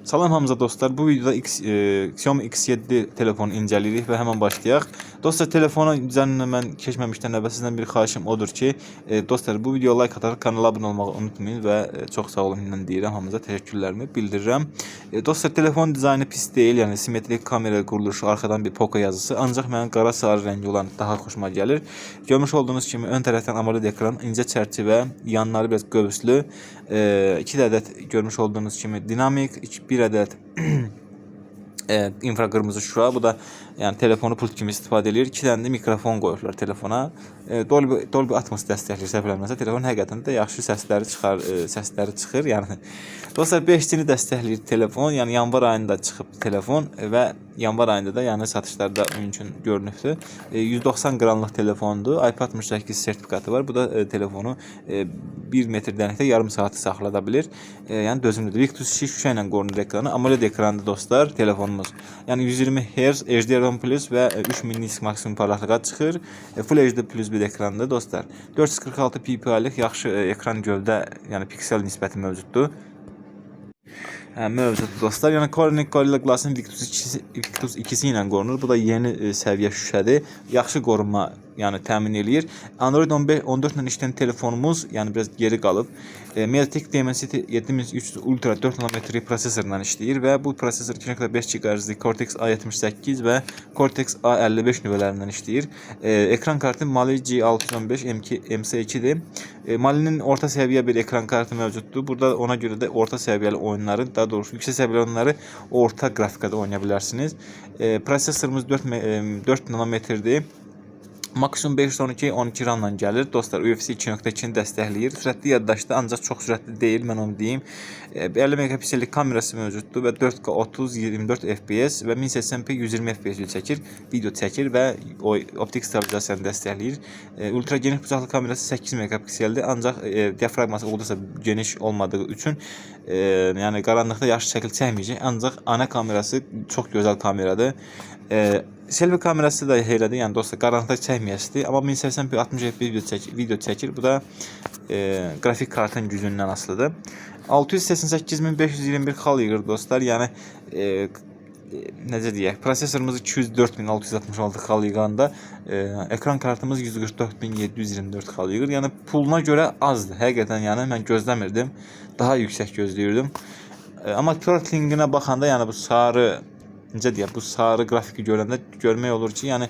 Salam hamza dostlar. Bu videoda Xiaomi X7 telefonu incələyirik və həmən başlayaq. Dostlar, telefona üzərindən mən keçməmişdən əvvəl sizdən bir xahişim odur ki, dostlar, bu videoya like ataraq kanala abunə olmağı unutmayın və çox sağ olun deyirəm hamınıza, təşəkkürlərimi bildirirəm. Dostlar, telefon dizaynı pis deyil, yəni simmetrik kamera quruluşu, arxadan bir Poco yazısı, ancaq mənim qara sarı rəngi olan daha xoşuma gəlir. Görmüş olduğunuz kimi ön tərəfdən AMOLED ekran, incə çərçivə, yanları biraz göğüslü, 2 ədəd görmüş olduğunuz kimi dinamik, bir ədəd infraqırmızı şura. Bu da yəni telefonu pult kimi istifadə edir. 2 dənə də mikrofon qoyublar telefona. Dolby Atmos dəstəkləyir, səhv eləmirəmsə. Telefon həqiqətən də yaxşı səsləri çıxır. Yəni dostlar, 5G-ni dəstəkləyir telefon. Yəni yanvar ayında çıxıb telefon və yanvar ayında da yəni satışlarda mümkün görünübdür. 190 qramlıq telefondur. IP68 sertifikatı var. Bu da telefonu 1 metr dənlikdə yarım saatı saxlada bilir. Yəni dözümlüdür. Victus şüşə ilə qorunur ekranı. AMOLED ekrandır dostlar telefonumuz. Yəni 120 Hz HDR10 Plus və 3000 nits maksimum parlaqlığa çıxır. Full HD Plus bir ekrandır dostlar. 446 ppi-lik yaxşı ekran gövdə, yəni piksel nisbəti mövcuddur. Mövcuddur dostlar. Yəni Corning Gorilla Glass'ın Victus 2-si ilə qorunur. Bu da yeni səviyyə şüşədir. Yaxşı qorunma yəni təmin eləyir. Android 14 ilə işləyən telefonumuz yəni biraz geri qalıb. MediaTek Dimensity 7300 Ultra 4 nanometr prosesorla işləyir və bu prosesor 2.5 GHz Cortex A78 və Cortex A55 nüvələrindən işləyir. Ekran kartı Mali G615 MC2-dir. Mali'nin orta səviyyə bir ekran kartı mövcuddur. Burada ona görə də orta səviyyəli oyunları, daha doğrusu yüksək səviyyəli oyunları orta qrafikada oynaya bilərsiniz. Prosesorumuz 4 nanometrdir. Maksimum 512 RAM-la gəlir. Dostlar, UFC 2.2-ni dəstəkləyir. Sürətli yaddaşda, ancaq çox sürətli deyil, mən onu deyim. 50 megapiksellik kamerası mövcuddur və 4K 30-24 FPS və 1080p 120 FPS çəkir, video çəkir və optik stabilizasiyanı dəstəkləyir. Ultra geniş bucaqlı kamerası 8 megapikseldir, ancaq diafragması olduqca geniş olmadığı üçün yəni qaranlıqda yaxşı şəkil çəkməyəcək, ancaq ana kamerası çox gözəl kameradır. Selfie kamerası da elədir, yəni dostlar, qaranlıqda çəkməyəsidir, amma 1080p 60 FPS video çəkir. Bu da qrafik kartın gücündən asılıdır. 688.521 xal yığır dostlar, yəni necə deyək, prosesorumuz 204.666 xal yığanda ekran kartımız 144.724 xal yığır. Yəni puluna görə azdır. Həqiqətən yəni mən gözləmirdim. Daha yüksək gözləyirdim. Amma Perklinginə baxanda yəni bu sarı necə deyək, bu sarı qrafiki görəndə görmək olur ki, yəni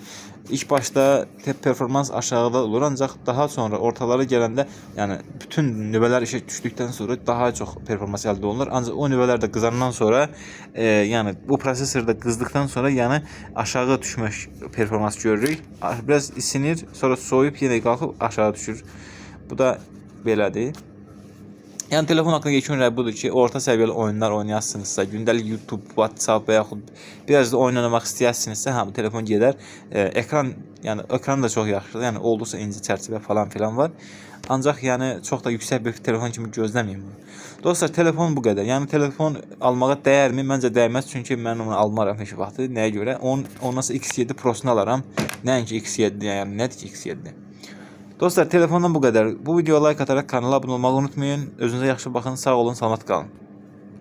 ilk başda performans aşağıda olur, ancaq daha sonra ortalara gələndə, yəni bütün nüvələr işə düşdükdən sonra daha çox performans əldə olunur. Ancaq o nüvələr də qızandan sonra, yəni bu prosesor da qızdıqdan sonra, yəni aşağı düşmüş performans görürük. Biraz isinir, sonra soyub yenə qalxıb aşağı düşür. Bu da belədir. Yəni telefon haqqında yekun rəy budur ki, orta səviyyəli oyunlar oynayasınızsa, gündəlik YouTube, WhatsApp və yaxud biraz da oyun oynamaq istəyirsinizsə, bu telefon gedər. Ekran da çox yaxşıdır. Yəni olduqca incə çərçivə falan filan var. Ancaq yəni çox da yüksək bir telefon kimi gözləməyin bunu. Dostlar, telefon bu qədər. Yəni telefon almağa dəyərmi? Məncə dəyməz, çünki mən onu almaram heç vaxtı. Nəyə görə? Ondan sonra X7 Pro-sunu alaram. Nəinki X7, yəni nədir ki X7? Dostlar, telefondan bu qədər. Bu videoya like ataraq kanala abunə olmağı unutmayın. Özünüzə yaxşı baxın, sağ olun, salamat qalın.